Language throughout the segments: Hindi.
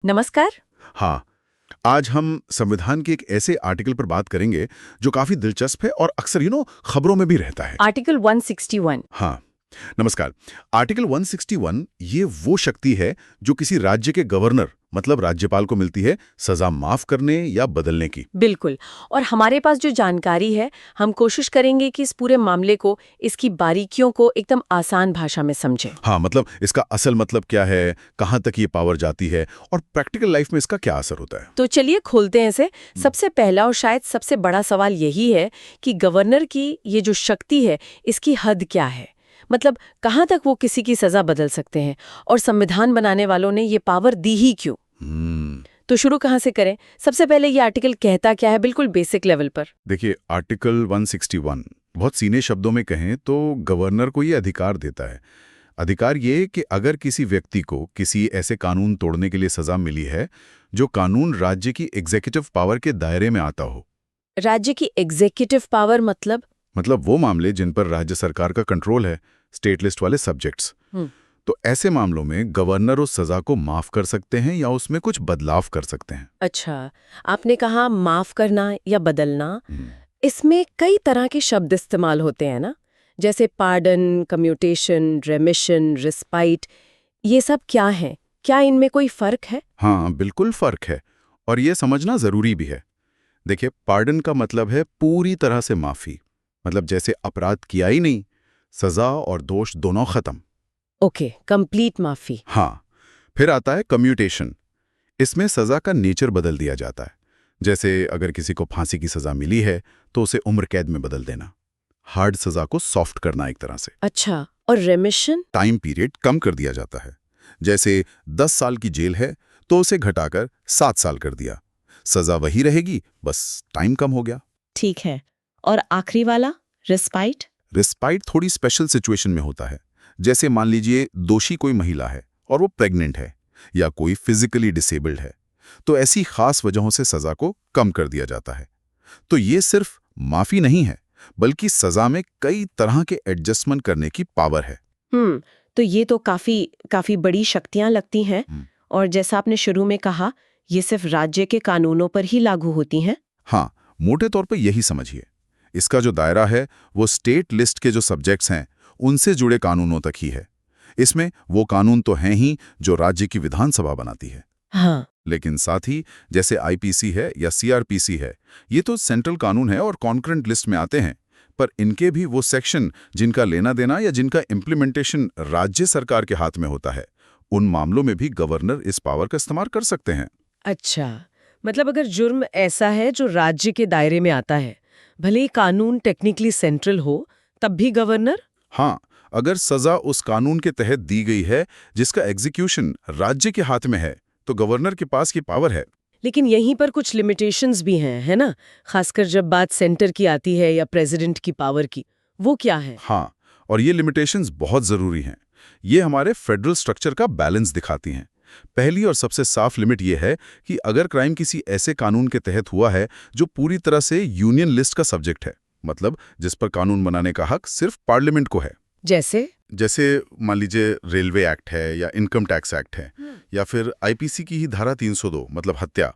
नमस्कार। हाँ, आज हम संविधान के एक ऐसे आर्टिकल पर बात करेंगे जो काफी दिलचस्प है और अक्सर खबरों में भी रहता है। आर्टिकल 161। हाँ, नमस्कार। आर्टिकल 161 ये वो शक्ति है जो किसी राज्य के गवर्नर मतलब राज्यपाल को मिलती है सजा माफ करने या बदलने की। बिल्कुल। और हमारे पास जो जानकारी है, हम कोशिश करेंगे कि इस पूरे मामले को, इसकी बारीकियों को एकदम आसान भाषा में समझें। हाँ, मतलब इसका असल मतलब क्या है, कहाँ तक ये पावर जाती है और प्रैक्टिकल लाइफ में इसका क्या असर होता है। तो चलिए खोलते हैं इसे। सबसे पहला और शायद सबसे बड़ा सवाल यही है कि गवर्नर की ये जो शक्ति है, इसकी हद क्या है। मतलब कहाँ तक वो किसी की सजा बदल सकते हैं, और संविधान बनाने वालों ने ये पावर दी ही क्यों। तो शुरू कहाँ से करें? सबसे पहले ये आर्टिकल कहता क्या है, बिल्कुल बेसिक लेवल पर। देखिए, आर्टिकल 161 बहुत सीने शब्दों में कहें तो गवर्नर को ये अधिकार देता है। अधिकार ये कि अगर किसी व्यक्ति को किसी ऐसे कानून तोड़ने के लिए सजा मिली है जो कानून राज्य की एग्जीक्यूटिव पावर के दायरे में आता हो। राज्य की एग्जीक्यूटिव पावर मतलब वो मामले जिन पर राज्य सरकार का कंट्रोल है, स्टेट लिस्ट वाले सब्जेक्ट्स। तो ऐसे मामलों में गवर्नर उस सजा को माफ कर सकते हैं या उसमें कुछ बदलाव कर सकते हैं। अच्छा, आपने कहा माफ करना या बदलना। इसमें कई तरह के शब्द इस्तेमाल होते हैं ना, जैसे पार्डन, कम्यूटेशन, रेमिशन, रिस्पाइट। ये सब क्या है? क्या इनमें कोई फर्क है? हाँ, बिल्कुल फर्क है और ये समझना जरूरी भी है। देखिए, पार्डन का मतलब है पूरी तरह से माफी, मतलब जैसे अपराध किया ही नहीं, सजा और दोष दोनों खत्म। ओके, कंप्लीट माफी। हाँ, फिर आता है कम्यूटेशन। इसमें सजा का नेचर बदल दिया जाता है। जैसे अगर किसी को फांसी की सजा मिली है तो उसे उम्र कैद में बदल देना, हार्ड सजा को सॉफ्ट करना एक तरह से। अच्छा, और रेमिशन? टाइम पीरियड कम कर दिया जाता है। जैसे 10 साल की जेल है तो उसे घटाकर 7 साल कर दिया। सजा वही रहेगी, बस टाइम कम हो गया। ठीक है। और आखिरी वाला, रिस्पाइट? रिस्पाइट थोड़ी स्पेशल सिचुएशन में होता है। जैसे मान लीजिए दोषी कोई महिला है और वो प्रेग्नेंट है या कोई फिजिकली डिसेबल्ड है, तो ऐसी खास वजहों से सजा को कम कर दिया जाता है। तो ये सिर्फ माफी नहीं है, बल्कि सजा में कई तरह के एडजस्टमेंट करने की पावर है। तो ये तो काफी बड़ी शक्तियां लगती हैं। और जैसा आपने शुरू में कहा, ये सिर्फ राज्य के कानूनों पर ही लागू होती हैं। हाँ, मोटे तौर पर यही समझिए। इसका जो दायरा है वो स्टेट लिस्ट के जो सब्जेक्ट्स हैं उनसे जुड़े कानूनों तक ही है। इसमें वो कानून तो हैं ही जो राज्य की विधानसभा बनाती है। हाँ। लेकिन साथ ही जैसे आईपीसी है या सीआरपीसी है, ये तो सेंट्रल कानून है और कॉन्करेंट लिस्ट में आते हैं, पर इनके भी वो सेक्शन जिनका लेना देना या जिनका इम्प्लीमेंटेशन राज्य सरकार के हाथ में होता है, उन मामलों में भी गवर्नर इस पावर का इस्तेमाल कर सकते हैं। अच्छा, मतलब अगर जुर्म ऐसा है जो राज्य के दायरे में आता है, भले ही कानून टेक्निकली सेंट्रल हो, तब भी गवर्नर? हाँ, अगर सजा उस कानून के तहत दी गई है जिसका एग्जीक्यूशन राज्य के हाथ में है, तो गवर्नर के पास की पावर है। लेकिन यहीं पर कुछ लिमिटेशंस भी हैं, है ना? खासकर जब बात सेंटर की आती है या प्रेसिडेंट की पावर की। वो क्या है? हाँ, और ये लिमिटेशंस बहुत जरूरी हैं। ये हमारे फेडरल स्ट्रक्चर का बैलेंस दिखाती हैं। पहली और सबसे साफ लिमिट ये है कि अगर क्राइम किसी ऐसे कानून के तहत हुआ है जो पूरी तरह से यूनियन लिस्ट का सब्जेक्ट है, मतलब जिस पर कानून बनाने का हक सिर्फ पार्लियामेंट को है। जैसे मान लीजिए रेलवे एक्ट है या इनकम टैक्स एक्ट है, या फिर आईपीसी की ही धारा 302 मतलब हत्या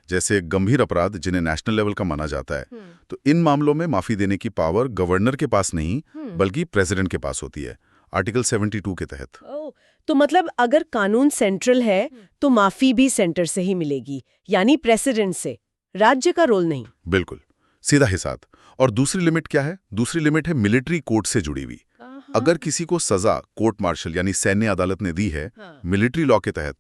जैसे गंभीर अपराध जिन्हें नेशनल लेवल का माना जाता है। तो इन मामलों में माफी देने की पावर गवर्नर के पास नहीं बल्कि प्रेसिडेंट के पास होती है, आर्टिकल 72 के तहत। तो मतलब अगर कानून सेंट्रल है तो माफी भी सेंटर से ही मिलेगी, यानी प्रेसिडेंट से, राज्य का रोल नहीं। बिल्कुल, सीधा ही साथ। और दूसरी लिमिट क्या है? दूसरी लिमिट है मिलिट्री कोर्ट से जुड़ी हुई। अगर किसी को सजा कोर्ट मार्शल यानी सैन्य अदालत ने दी है मिलिट्री लॉ के तहत,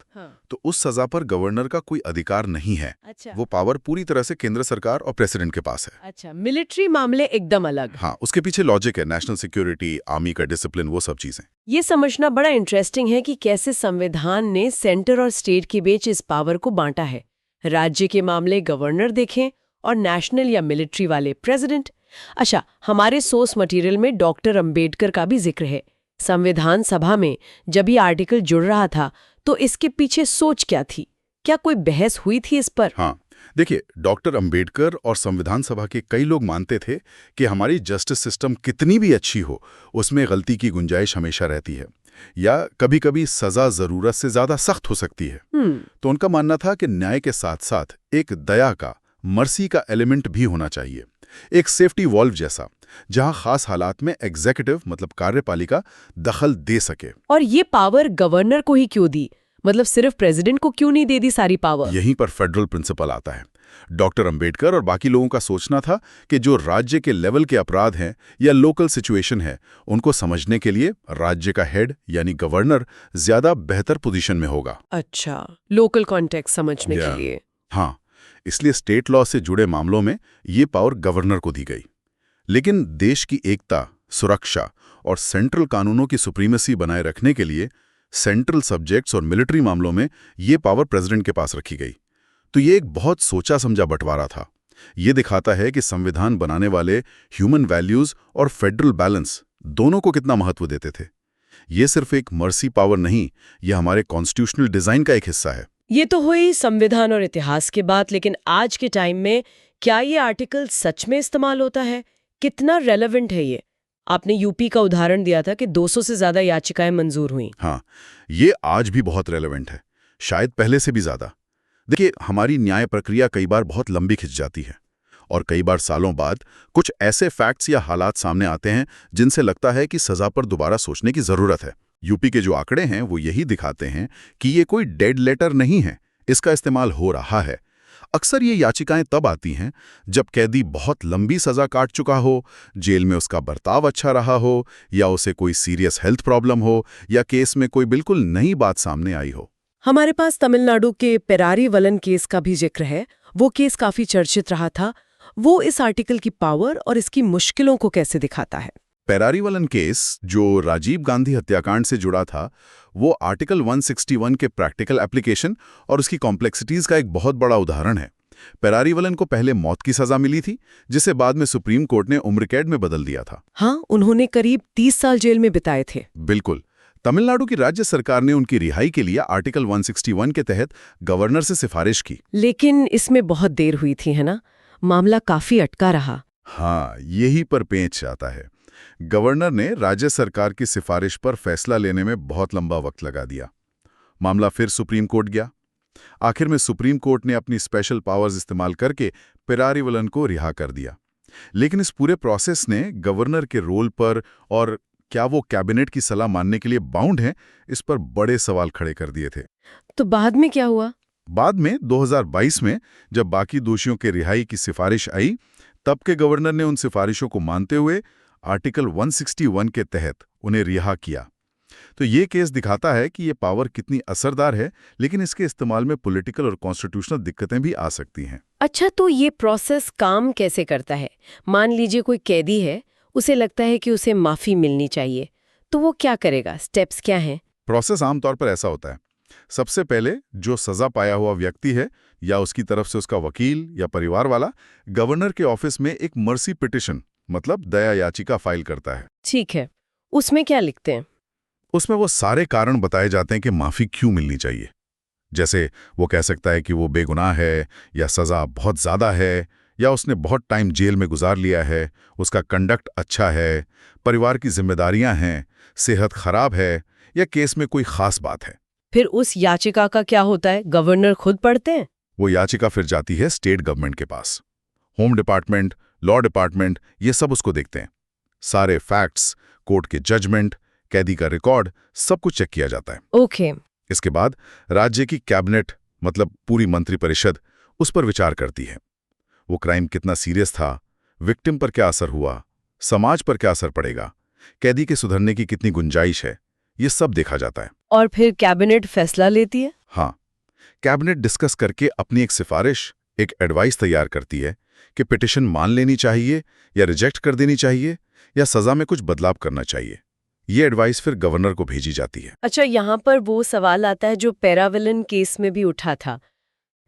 तो उस सजा पर गवर्नर का कोई अधिकार नहीं है। अच्छा। वो पावर पूरी तरह से केंद्र सरकार और प्रेसिडेंट के पास है। अच्छा, मिलिट्री मामले एकदम अलग। हाँ, उसके पीछे लॉजिक है, नेशनल सिक्योरिटी, आर्मी का डिसिप्लिन, वो सब चीजें। ये समझना बड़ा इंटरेस्टिंग है कि कैसे संविधान ने सेंटर और स्टेट के बीच इस पावर को बांटा है। राज्य के मामले गवर्नर देखें और नेशनल या मिलिट्री वाले प्रेसिडेंट। अच्छा, हमारे सोर्स मटेरियल में डॉक्टर अंबेडकर का भी जिक्र है। संविधान सभा में जब ये आर्टिकल जुड़ रहा था तो इसके पीछे सोच क्या थी? क्या कोई बहस हुई थी इस पर? हाँ, देखिए, डॉक्टर अंबेडकर और संविधान सभा के कई लोग मानते थे कि हमारी जस्टिस सिस्टम कितनी भी अच्छी हो, उसमें गलती की गुंजाइश हमेशा रहती है। या कभी-कभी सजा जरूरत से ज्यादा सख्त हो सकती है। तो उनका मानना था कि न्याय के साथ साथ एक दया का, मर्सी का एलिमेंट भी होना चाहिए, एक सेफ्टी वॉल्व जैसा, जहां खास हालात में एग्जीक्यूटिव मतलब कार्यपालिका दखल दे सके। और ये पावर गवर्नर को ही क्यों दी? मतलब सिर्फ प्रेसिडेंट को क्यों नहीं दे दी सारी पावर? यहीं पर फेडरल प्रिंसिपल आता है। डॉक्टर अंबेडकर और बाकी लोगों का सोचना था कि जो राज्य के लेवल के अपराध हैं या लोकल सिचुएशन है, उनको समझने के लिए राज्य का हेड यानी गवर्नर ज्यादा बेहतर पोजीशन में होगा। अच्छा, लोकल कॉन्टेक्स्ट समझने के लिए। हाँ, इसलिए स्टेट लॉ से जुड़े मामलों में ये पावर गवर्नर को दी गई। लेकिन देश की एकता, सुरक्षा और सेंट्रल कानूनों की सुप्रीमेसी बनाए रखने के लिए सेंट्रल सब्जेक्ट्स और मिलिट्री मामलों में ये पावर प्रेसिडेंट के पास रखी गई। तो ये एक बहुत सोचा समझा बंटवारा था। ये दिखाता है कि संविधान बनाने वाले ह्यूमन वैल्यूज और फेडरल बैलेंस दोनों को कितना महत्व देते थे। ये सिर्फ एक मर्सी पावर नहीं, यह हमारे कॉन्स्टिट्यूशनल डिजाइन का एक हिस्सा है। ये तो हुई संविधान और इतिहास की बात, लेकिन आज के टाइम में क्या ये आर्टिकल सच में इस्तेमाल होता है? कितना रेलेवेंट है ये? आपने यूपी का उदाहरण दिया था कि 200 से ज्यादा याचिकाएं मंजूर हुई। हाँ, ये आज भी बहुत रेलेवेंट है, शायद पहले से भी ज्यादा। देखिए, हमारी न्याय प्रक्रिया कई बार बहुत लंबी खिंच जाती है और कई बार सालों बाद कुछ ऐसे फैक्ट्स या हालात सामने आते हैं जिनसे लगता है कि सजा पर दोबारा सोचने की जरूरत है। यूपी के जो आंकड़े हैं वो यही दिखाते हैं कि ये कोई डेड लेटर नहीं है, इसका इस्तेमाल हो रहा है। अक्सर ये याचिकाएं तब आती हैं जब कैदी बहुत लंबी सजा काट चुका हो, जेल में उसका बर्ताव अच्छा रहा हो, या उसे कोई सीरियस हेल्थ प्रॉब्लम हो, या केस में कोई बिल्कुल नई बात सामने आई हो। हमारे पास तमिलनाडु के पेरारी वलन केस का भी जिक्र है। वो केस काफी चर्चित रहा था। वो इस आर्टिकल की पावर और इसकी मुश्किलों को कैसे दिखाता है? पेरारीवलन केस, जो राजीव गांधी हत्याकांड से जुड़ा था, वो आर्टिकल 161 के प्रैक्टिकल एप्लीकेशन और उसकी कॉम्प्लेक्सिटीज का एक बहुत बड़ा उदाहरण है। पेरारीवलन को पहले मौत की सजा मिली थी, जिसे बाद में सुप्रीम कोर्ट ने उम्र कैद में बदल दिया था। हाँ, उन्होंने करीब 30 साल जेल में बिताए थे। बिल्कुल। तमिलनाडु की राज्य सरकार ने उनकी रिहाई के लिए आर्टिकल 161 के तहत गवर्नर से सिफारिश की। लेकिन इसमें बहुत देर हुई थी, है ना? मामला काफी अटका रहा। हाँ, यही पर पेंच आता है। गवर्नर ने राज्य सरकार की सिफारिश पर फैसला लेने में बहुत लंबा वक्त लगा दिया। मामला फिर सुप्रीम कोर्ट गया। आखिर में सुप्रीम कोर्ट ने अपनी स्पेशल पावर्स इस्तेमाल करके पेरारीवलन को रिहा कर दिया। लेकिन इस पूरे प्रोसेस ने गवर्नर के रोल पर और क्या वो कैबिनेट की सलाह मानने के लिए बाउंड हैं, इस पर बड़े सवाल खड़े कर दिए थे। तो बाद में क्या हुआ? बाद में 2022 में जब बाकी दोषियों के रिहाई की सिफारिश आई, तब के गवर्नर ने उन सिफारिशों को मानते हुए आर्टिकल 161 के तहत उन्हें रिहा किया। तो ये केस दिखाता है कि ये पावर कितनी असरदार है, लेकिन इसके इस्तेमाल में पॉलिटिकल और कॉन्स्टिट्यूशनल दिक्कतें भी आ सकती हैं। अच्छा, तो ये प्रोसेस काम कैसे करता है? मान लीजिए कोई कैदी है, उसे लगता है कि उसे माफी मिलनी चाहिए, तो वो क्या करेगा? स्टेप्स क्या हैं? प्रोसेस आमतौर पर ऐसा होता है। सबसे पहले जो सजा पाया हुआ व्यक्ति है या उसकी तरफ से उसका वकील या परिवार वाला गवर्नर के ऑफिस में एक मर्सी पिटिशन मतलब दया याचिका फाइल करता है। ठीक है, उसमें क्या लिखते हैं? उसमें वो सारे कारण बताए जाते हैं कि माफी क्यों मिलनी चाहिए। जैसे वो कह सकता है कि वो बेगुनाह है, या सजा बहुत ज्यादा है, या उसने बहुत टाइम जेल में गुजार लिया है, उसका कंडक्ट अच्छा है, परिवार की जिम्मेदारियां हैं, सेहत खराब है, या केस में कोई खास बात है। फिर उस याचिका का क्या होता है? गवर्नर खुद पढ़ते हैं? वो याचिका फिर जाती है स्टेट गवर्नमेंट के पास। होम डिपार्टमेंट, लॉ डिपार्टमेंट, ये सब उसको देखते हैं। सारे फैक्ट्स, कोर्ट के जजमेंट, कैदी का रिकॉर्ड, सब कुछ चेक किया जाता है। ओके। इसके बाद राज्य की कैबिनेट मतलब पूरी मंत्रिपरिषद उस पर विचार करती है। वो क्राइम कितना सीरियस था, विक्टिम पर क्या असर हुआ, समाज पर क्या असर पड़ेगा, कैदी के सुधरने की कितनी गुंजाइश है, ये सब देखा जाता है। और फिर कैबिनेट फैसला लेती है? हाँ, कैबिनेट डिस्कस करके अपनी एक सिफारिश, एक एडवाइस तैयार करती है कि पिटिशन मान लेनी चाहिए या रिजेक्ट कर देनी चाहिए, या सजा में कुछ बदलाव करना चाहिए। ये एडवाइस फिर गवर्नर को भेजी जाती है। अच्छा, यहाँ पर वो सवाल आता है जो पेराविलन केस में भी उठा था।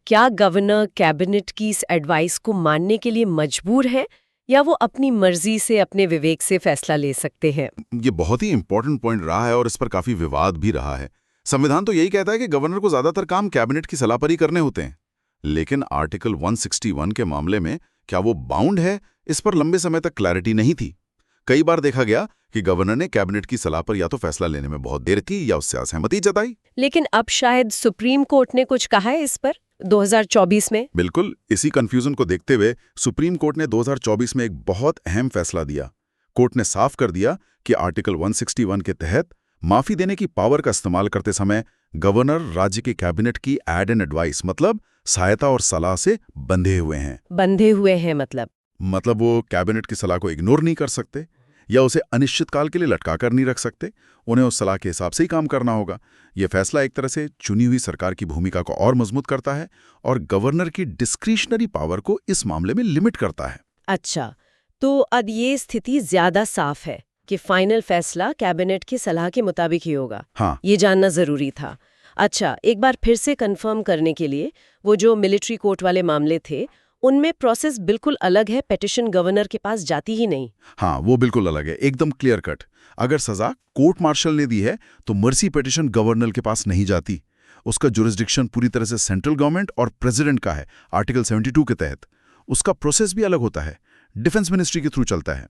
क्या गवर्नर कैबिनेट की इस एडवाइस को मानने के लिए मजबूर है, या वो अपनी मर्जी से अपने विवेक से फैसला ले सकते हैं? ये बहुत ही इंपॉर्टेंट पॉइंट रहा है और इस पर काफी विवाद भी रहा है। संविधान तो यही कहता है कि गवर्नर को ज्यादातर काम कैबिनेट की सलाह पर ही करने होते हैं, लेकिन आर्टिकल 161 के मामले में क्या वो बाउंड है, इस पर लंबे समय तक क्लैरिटी नहीं थी। कई बार देखा गया कि गवर्नर ने कैबिनेट की सलाह पर या तो फैसला लेने में बहुत देर की या उससे असहमति जताई। लेकिन अब शायद सुप्रीम कोर्ट ने कुछ कहा है इस पर 2024 में। बिल्कुल, इसी कंफ्यूजन को देखते हुए सुप्रीम कोर्ट ने 2024 में एक बहुत अहम फैसला दिया। कोर्ट ने साफ कर दिया कि आर्टिकल 161 के तहत माफी देने की पावर का इस्तेमाल करते समय गवर्नर राज्य के कैबिनेट की एड एंड एडवाइस मतलब सहायता और सलाह से बंधे हुए हैं। बंधे हुए हैं मतलब वो कैबिनेट की सलाह को इग्नोर नहीं कर सकते या उसे अनिश्चित काल के लिए लटका कर नहीं रख सकते। उन्हें उस सलाह के हिसाब से ही काम करना होगा। ये फैसला एक तरह से चुनी हुई सरकार की भूमिका को और मजबूत करता है और गवर्नर की डिस्क्रिशनरी पावर को इस मामले में लिमिट करता है। अच्छा, तो अब ये स्थिति ज्यादा साफ है कि फाइनल फैसला कैबिनेट की सलाह के मुताबिक ही होगा। हाँ, ये जानना जरूरी था। अच्छा, एक बार फिर से कंफर्म करने के लिए, वो जो मिलिट्री कोर्ट वाले मामले थे उनमें प्रोसेस बिल्कुल अलग है, पिटीशन गवर्नर के पास जाती ही नहीं। हाँ, वो बिल्कुल अलग है, एकदम क्लियर कट। अगर सजा कोर्ट मार्शल ने दी है तो मर्सी पिटीशन गवर्नर के पास नहीं जाती। उसका जुरिस्डिक्शन पूरी तरह से सेंट्रल गवर्नमेंट और प्रेसिडेंट का है आर्टिकल 72 के तहत। उसका प्रोसेस भी अलग होता है, डिफेंस मिनिस्ट्री के थ्रू चलता है।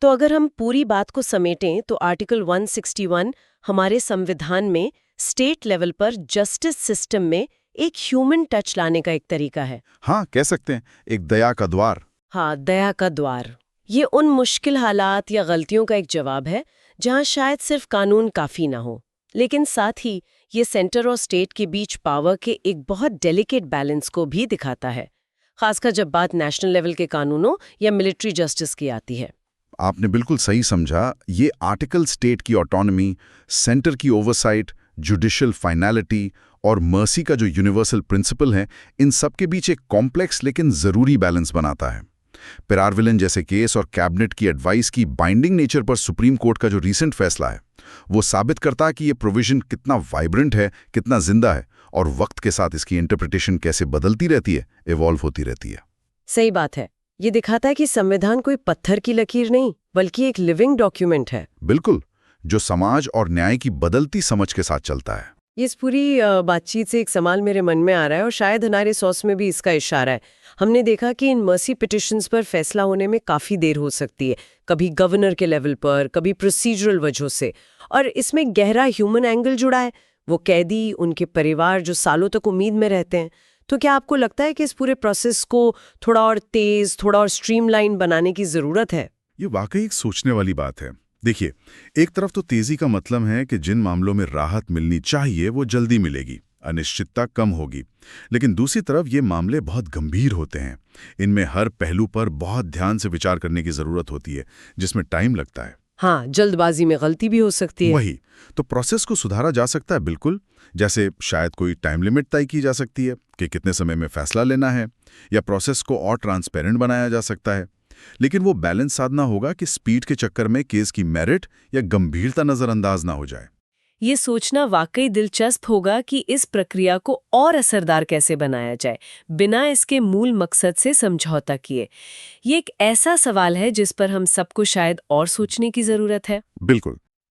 तो अगर हम पूरी बात को समेटें तो आर्टिकल 161 हमारे संविधान में स्टेट लेवल पर जस्टिस सिस्टम में एक ह्यूमन टच लाने का एक तरीका है। हाँ, कह सकते हैं एक दया का द्वार। हाँ, दया का द्वार। ये उन मुश्किल हालात या गलतियों का एक जवाब है जहां शायद सिर्फ कानून काफी ना हो, लेकिन साथ ही ये सेंटर और स्टेट के बीच पावर के एक बहुत डेलिकेट बैलेंस को भी दिखाता है, खासकर जब बात नेशनल लेवल के कानूनों या मिलिट्री जस्टिस की आती है। आपने बिल्कुल सही समझा। ये आर्टिकल स्टेट की ऑटोनॉमी, सेंटर की ओवरसाइट, जुडिशियल फाइनैलिटी और मर्सी का जो यूनिवर्सल प्रिंसिपल है, इन सब के बीच एक कॉम्प्लेक्स लेकिन जरूरी बैलेंस बनाता है। पेरारविलन जैसे केस और कैबिनेट की एडवाइस की बाइंडिंग नेचर पर सुप्रीम कोर्ट का जो रीसेंट फैसला है, वो साबित करता है कि ये प्रोविजन कितना वाइब्रेंट है, कितना जिंदा है और वक्त के साथ इसकी इंटरप्रिटेशन कैसे बदलती रहती है, इवॉल्व होती रहती है। सही बात है। ये दिखाता है कि संविधान कोई पत्थर की लकीर नहीं बल्कि एक लिविंग डॉक्यूमेंट है। बिल्कुल, जो समाज और न्याय की बदलती समझ के साथ चलता है। इस पूरी बातचीत से एक सवाल मेरे मन में आ रहा है और शायद हमारे सॉस में भी इसका इशारा है। हमने देखा कि इन मर्सी पिटिशंस पर फैसला होने में काफ़ी देर हो सकती है, कभी गवर्नर के लेवल पर, कभी प्रोसीजरल वजहों से, और इसमें गहरा ह्यूमन एंगल जुड़ा है। वो कैदी, उनके परिवार जो सालों तक उम्मीद में रहते हैं। तो क्या आपको लगता है कि इस पूरे प्रोसेस को थोड़ा और तेज, थोड़ा और स्ट्रीमलाइन बनाने की ज़रूरत है? ये वाकई एक सोचने वाली बात है। देखिए, एक तरफ तो तेजी का मतलब है कि जिन मामलों में राहत मिलनी चाहिए वो जल्दी मिलेगी, अनिश्चितता कम होगी। लेकिन दूसरी तरफ ये मामले बहुत गंभीर होते हैं। इनमें हर पहलू पर बहुत ध्यान से विचार करने की जरूरत होती है, जिसमें टाइम लगता है। हाँ, जल्दबाजी में गलती भी हो सकती है। वही तो प्रोसेस को सुधारा जा सकता है, बिल्कुल। जैसे शायद कोई टाइम लिमिट तय की जा सकती है कि कितने समय में फैसला लेना है, या प्रोसेस को और ट्रांसपेरेंट बनाया जा सकता है। लेकिन वो बैलेंस साधना होगा कि स्पीड के चक्कर में केस की मेरिट या गंभीरता नजरअंदाज ना हो जाए। ये सोचना वाकई दिलचस्प होगा कि इस प्रक्रिया को और असरदार कैसे बनाया जाए, बिना इसके मूल मकसद से समझौता किए। ये एक ऐसा सवाल है जिस पर हम सबको शायद और सोचने की जरूरत है। बिल्कुल।